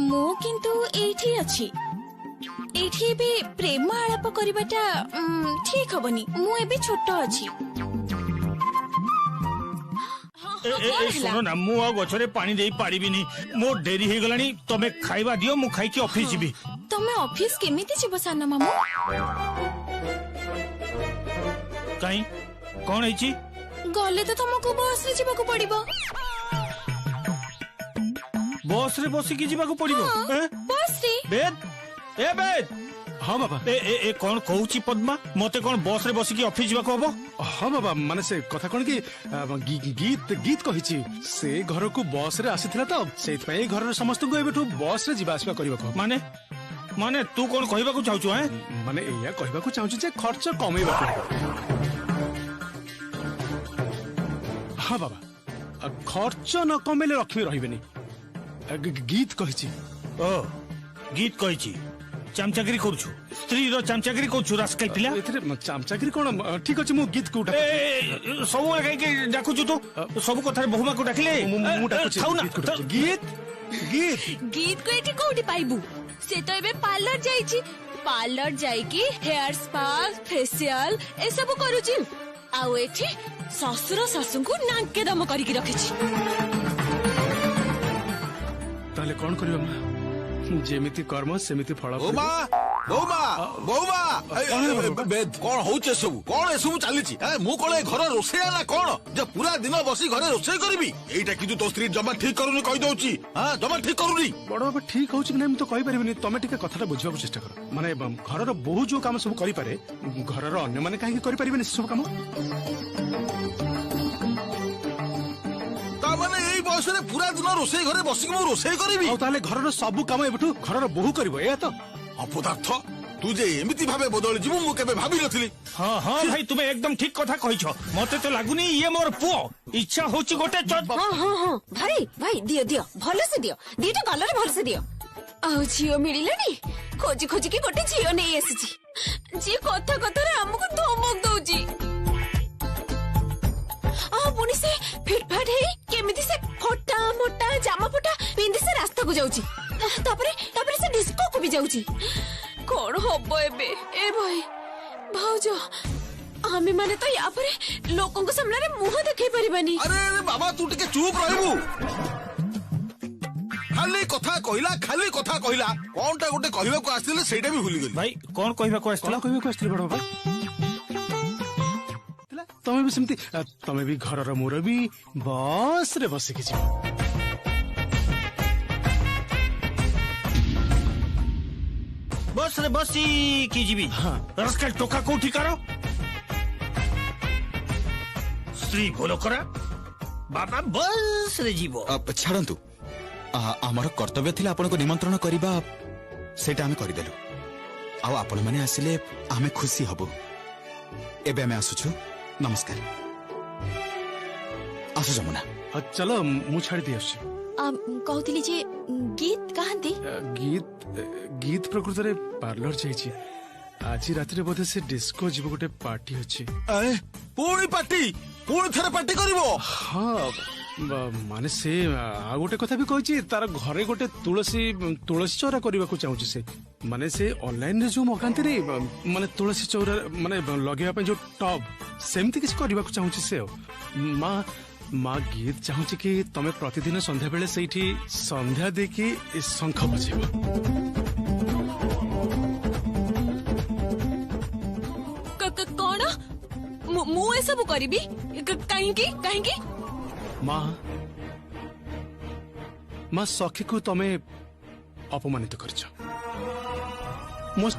ମୁଁ କିନ୍ତୁ ଏଇଠି ଅଛି ଏଇଠି ଏବେ ପ୍ରେମ ଆଳାପ କରିବାଟା ଠିକ ହବନି ମୁଁ ଏବେ ଛୋଟ ଅଛି ଶୁଣ ନା ମୁଁ ଆଉ ଗଛରେ ପାଣି ଦେଇ ପାରିବିନି ମୋ ଡେରି ହେଇଗଲାଣି ତମେ ଖାଇବା ଦିଅ ମୁଁ ଖାଇକି ଅଫିସ ଯିବି ତମେ ଅଫିସ କେମିତି ଯିବ ସାନ ମାମୁ କାଇଁ କଣ ହେଇଛି ଗଲେ ତ ତମକୁ ବସରେ ଯିବାକୁ ପଡିବ ବସରେ ବସିକି ଯିବାକୁ ପଡିବ ବସରେ ବେଦ ଏ ବେଦ हाँ बाबा ए कौन कहूची पद्मा मते कौन बस रे बसिकी ऑफिस जीवा को हबो हाँ बाबा माने से कथा कौन कि गीत कहिची से घर को बस रे आसीथिला तो सेत पई घर रे समस्त को एबेठु बस रे जीवा आसबा करबा को माने माने तू कौन कहबा को चाहछु हैं माने एया कहबा को चाहछु जे खर्च कमेबा को हाँ बाबा खर्च न कमेले रखबे रहिबेनी गीत कहिची ओ गीत कहिची चामचागिरी करूछु स्त्री रो चामचागिरी करूछु रास्कल पिला एथरे चामचागिरी कोन ठीक अछि मु गीत कोटा सब काई के डाकुछु तो सब कथा बहुमा को डाकिले मु डाकुछु खाऊ ना गीत गीत गीत को एठी कोठी पाइबू से तो एबे पार्लर जाईची पार्लर जाईकी हेयर स्पा फेशियल ए सब करूची आउ एठी ससुर सासुଙ୍କୁ नांके दम करी की रखिची ताले कोन करियो जेमिति कर्म सेमिति फल कौन होचे सब कौन ए सब चली मु कौन घर रोसैया ना कौन जे पूरा दिन बसी घरे रोसई करबी एटा कि तो स्त्री जमा ठीक करूनी कहि दउची हां जमा ठीक करूनी बड़ बाबा ठीक होउची कि नै म तो कहि परिबिनी तमे टिके कथाटा बुझबाक चेष्टा कर माने घर रो बहु जो काम सब करि पारे घर रो अन्य माने काहे करि परिबिनी सब काम बयस पूरा दिन रोसई घरे बसिक मु रोसई करबी ताले घर सब काम एबठु घर बहु करबो ए तो अपदार्थ तू जे एमिति भाबे बदल जीवु मु केबे भाबी नथिली हां हां भाई तुमे एकदम ठीक कथा कहिछो मते तो लागुनी ये मोर पुओ इच्छा होची गोटे हां हां हां भाई भाई दियो दियो भलो से दियो दीटा कलर भलो से दियो आ झियो मिलिलानी खोजी खोजी की गोटे झियो नै आसीची जे कथा कथा रे हमको धमक दउची आ पुनी से फिटफाट है केमिति से फोटा मोटा जामा फोटा पिंदी से रास्ता को जाउची तापरे से डिस्को को भी जाउची कोन होबो एबे ए भाई भाउजो आमे माने तो या परे लोकन को सामने रे मुंह देखै परिबानी अरे बाबा तू टिके चुप रहबू खाली कथा कहिला कोनटा गोटे कहबा को आस्थिले सेटा भी भूली गेली भाई कोन कहबा को आस्थिला बड़ बाबा तमे भी सेमती तमे भी घर रो मुरबी बस रे बस के छी बस रे बसी की जीवी हां रस्कल टोका कोठी करो स्त्री बोलो करा बाबा बस रे जीवो छाड़ंतु आमर कर्तव्य थिला आपन को निमंत्रण करिबा सेटा हमें करि देलु आ आपन माने आसिले हमें खुशी हबो एबे हमें आसुछु नमस्कार आसु जमुना चलो मु छाड़ी दियस कहतिली जे गीत कहंती गीत प्रकृत रे पार्लर जाईची आज रात रे बोधे से डिस्को जीव गोटे पार्टी अछि पूरी पार्टी पूरी थरे पार्टी करिवो हां माने से आ गोटे कथा भी कहिची तार घरे गोटे तुलसी चौरा करबा को चाहूची से माने से ऑनलाइन रे जो मकांती रे माने तुलसी चौरा माने लगेबा पे जो टब सेमती किछ करबा को चाहूची से माँ गीत चाहूची कि तमे प्रतिदिन संध्या बेले सेठी संध्या देखी शंख बजेब कौन मु ए सब करिबी काहेकी माँ सखी को तमे अपमानित करछ मो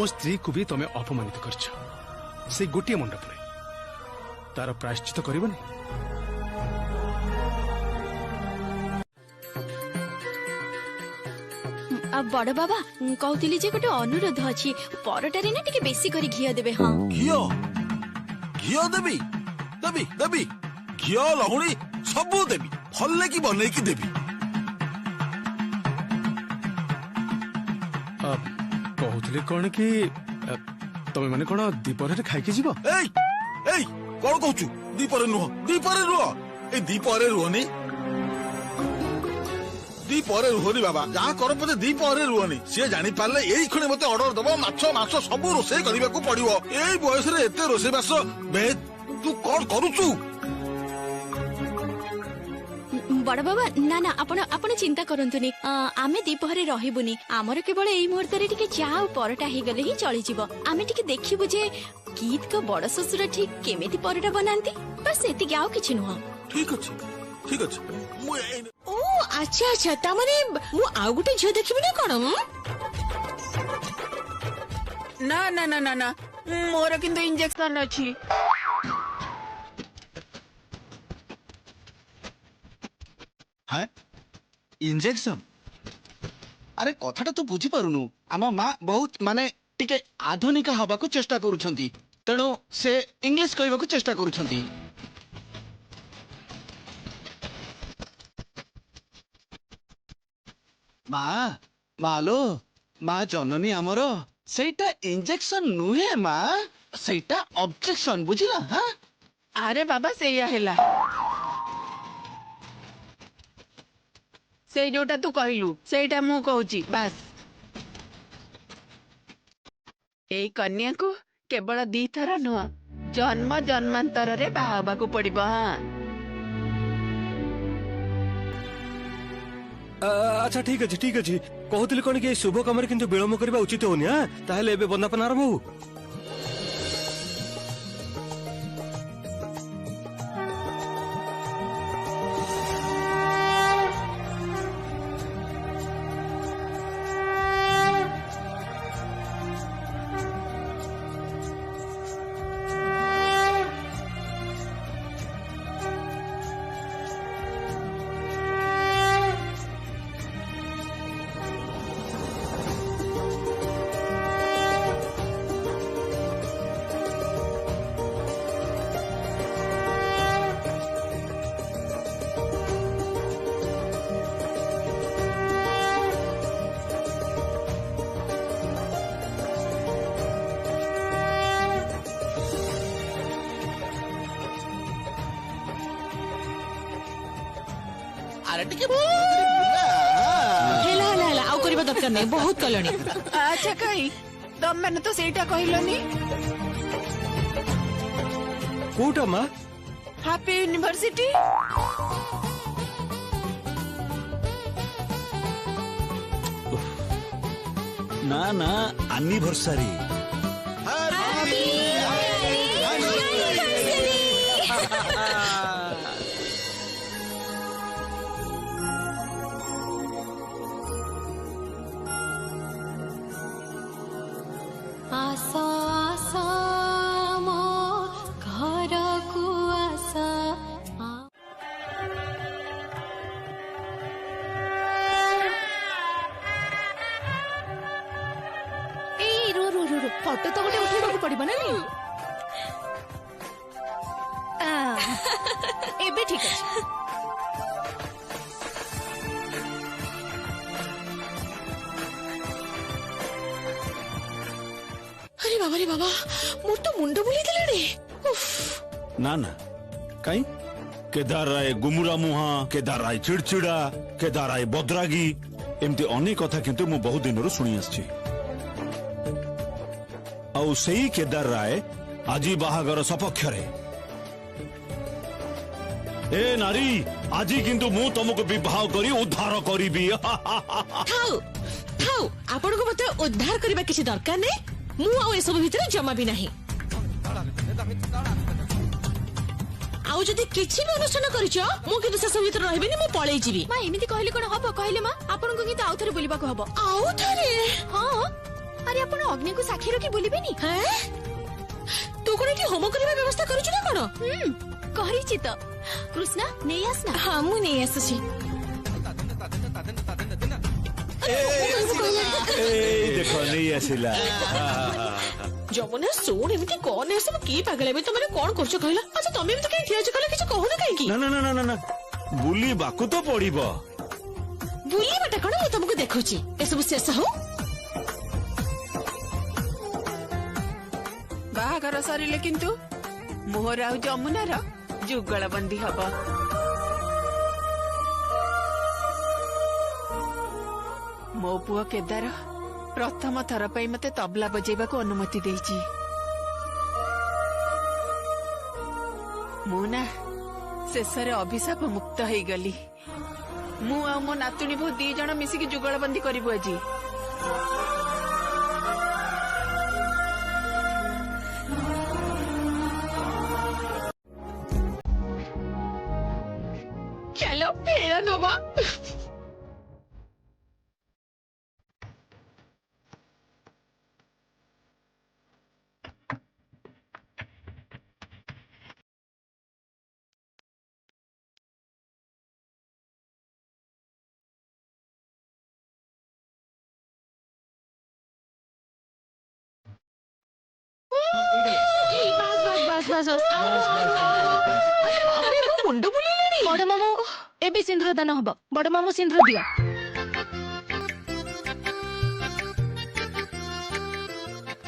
स्त्री को भी तमे अपमानित करछ से गोटे मंडप रे तार प्रायश्चित करबनी अब बड़ बाबा कहती जे गोटे अनुरोध अच्छी परटारे ना टिके बेसी करी घिया देबे। हाँ घियो घियो देबी देबी देबी घियो लहुणी सबू देबी भले की बने की देबी। कहतले कौन कि तमे माने कौन दीपरे खाई के जीवो। एई एई कौन कहचु दीपरे नुह ए दीपरे रुहनी दीपरे रुहनी बाबा जहाँ कर पते दीपरे रुहनी सी जानी पारले एई खणे मते ऑर्डर दबो माछ माछ सब रोषेई करबा को पड़िवो। एई बयस रे एते रोषेई बास बे तू कौन करूचु। बड़ बाबा ना ना आपण चिंता करंतुनी आमे दीपहरे रहिबुनी आमर केवल एई मुहूर्त रे टिके चा और परटा हे गले ही चली जीवो। आमे टिके देखिबु जे गीत को बड़ ससुर ठीक केमिति परटा बनांती बस एति गाव किछि नुह। ठीक अछि ठीक अछि ओ अच्छा अच्छा ता माने मु आउ गुटे झियो देखिबि ना कोन। ना ना ना ना ना मोर किंतु इंजेक्शन अछि। हाँ इंजेक्शन अरे कथाटा तू बुझी पारुनु आम माँ बहुत माने टिके आधुनिक हवा को चेष्टा करुछंती तेणु से इंग्लिश कहबा को चेष्टा करुछंती। माँ मालो माँ जननी आमर सेटा इंजेक्शन नुहे माँ सेटा ऑब्जेक्शन बुझिला। हाँ अरे बाबा सेया हेला से जोटा तू कहलु सेटा मु कहूची बस। एई कन्या को केवल 2 थर नुह जन्म जन्मांतर रे बाहाबा को पड़िबो। हाँ अच्छा ठीक अछि कहतले कोन कि शुभ कमरे किंतु विलंब करबा उचित होनी। हां ताहले एबे बंदापन आरंभ हो। हेला आउ करबा दरकार नै बहुत कलणी। अच्छा कहीं तम मैंने तो सेटा कहलनी कोटा माँ हैप्पी यूनिवर्सिटी। ना ना एनिवर्सरी आशा आशा मो घर को आशा। ए रो रो रो रो फोटो तो गोटे उठेबा को पड़िबो ना नी। एबे ठीक अछि। अरे बाबा मोर तो मुंड बुली देले रे। ना ना कहीं केदार राय गुमुरा मुहा केदार राय चिड़चिड़ा केदार राय बदरागी एमती अनेक कथा किंतु मु बहुत दिन शुणी आछि। आउ सेही केदार राय आज बाहागर सपक्ष रे। ए नारी आज किंतु मु तुमको विवाह करी उद्धार करीबी। थाउ थाउ आपण को मते उद्धार करबा किछि दरकार नै। मु आ ए सब भीतर जमा भी नहीं। आउ जदि किछि भी अनुष्ठान करिछ मु किंतु से सब भीतर रहबेनी मु पळेई जीवी मां एमिति कहले कोन हबो कहले मां आपन को किंतु आउ थरे बोलिबा को हबो आउ थरे हां अरे आपन अग्नि को साक्षी रखी बोलिबेनी हैं तू कोन एठी होम करबा व्यवस्था करिछ ना कोन करिछि त कृष्णा नै आस ना हां मु नै आसछि देखो नहीं आसिला जमुना सोन एमिति कोन है सब की पागल है तुमने कोन करछ कहला अच्छा तमे भी तो कहीं ठिया छकला किछ कहू ना काहे की ना ना ना ना ना बुली बाकू तो पड़िबो बुली बाटा कोन मु तुमको देखुची ए सब शेष हो बाहागर सरिले किंतु मोहर आउ जमुनार जुगल बंदी हब मो पुओ केदार प्रथम थर पे मते तबला बजेबा को अनुमति देछि मु ना शेषरे अभिशाप मुक्त हो गली मु आ मो नातुणी भो दी जण मिसिकी जुगल बंदी करिबु आजी चलो पेड़ा नोबा मुंड बुलेलानी बड़ मामू एबे सिंदूर दान हबो बड़ मामू सिंदूर दियो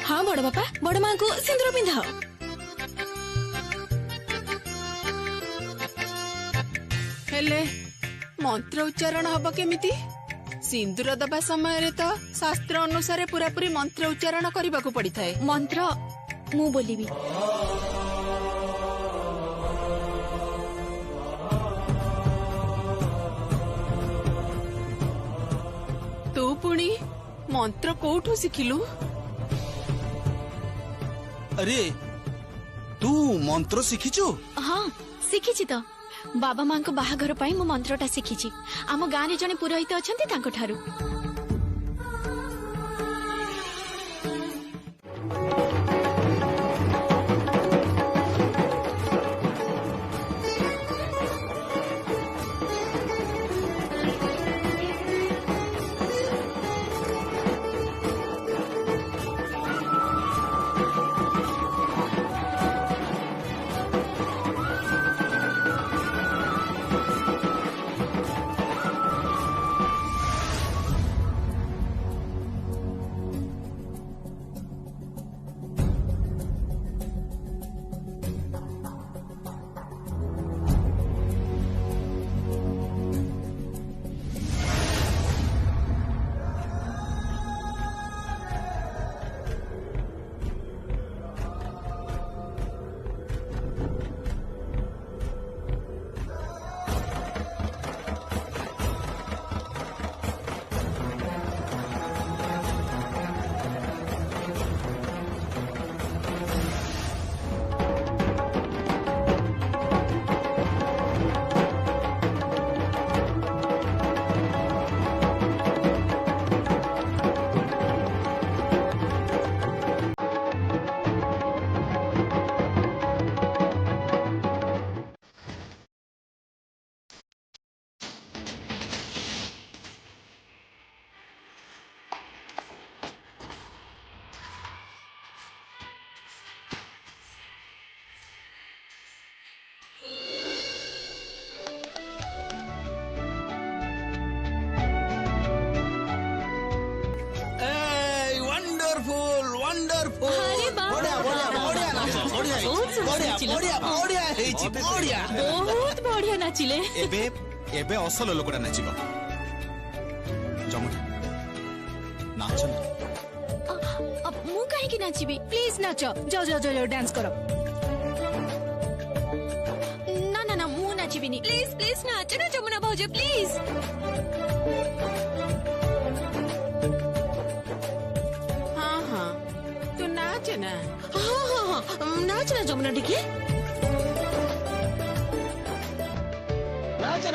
हाँ बड़ बापा बड़ मां को सिंदूर पिंधा हेले मंत्र उच्चारण हब केमिति सिंदूर दबा समय रे तो शास्त्र अनुसार पूरा पूरी मंत्र उच्चारण करने को पड़ी थाए मंत्र मु बोलिबी तू पुणी मंत्र कोठू शिखिलु अरे तू मंत्र शिखिचु हाँ शिखिछि तो बाबा मां को बाहाघर पाई मु मंत्रटा शिखिछि आम गाँ रे जने पुरोहित अछंती तांको ठारू बहुत बढ़िया नाचिले एबे एबे असल लोकटा नाचिबो जमुना नाच मु काहे की नाचिबी प्लीज नाचो जाओ जाओ जाओ डांस करो ना ना ना मु नाचिबी नी प्लीज प्लीज नाचो ना जमुना भौजी प्लीज हाँ हाँ तू नाच ना हाँ हाँ हाँ नाच ना जमुना टिके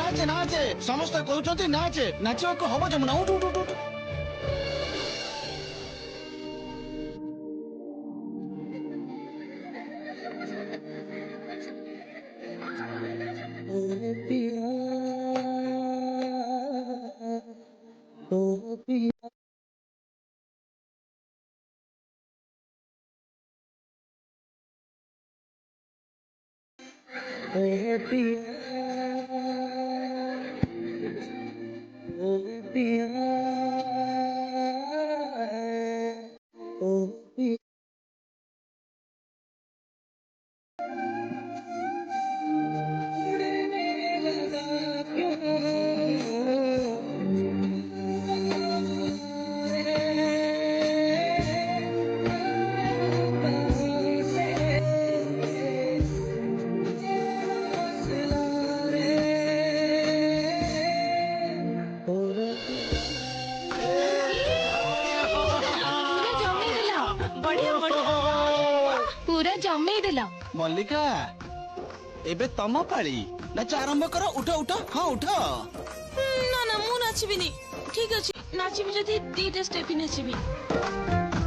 नाचे नाचे समस्त कहते नाचे नाचवाक हम जमुना उठ उठ उठ उठ पूरा जमे देला मल्लिका एबे तम पाली नाच आरंभ कर उठ उठ हाँ उठ ନା ନା ମୁଁ ନାଚିବିନି ଠିକ ଅଛି ନାଚିବି ଯଦି ଦିଟା ଷ୍ଟେପ ହିଁ ନାଚିବି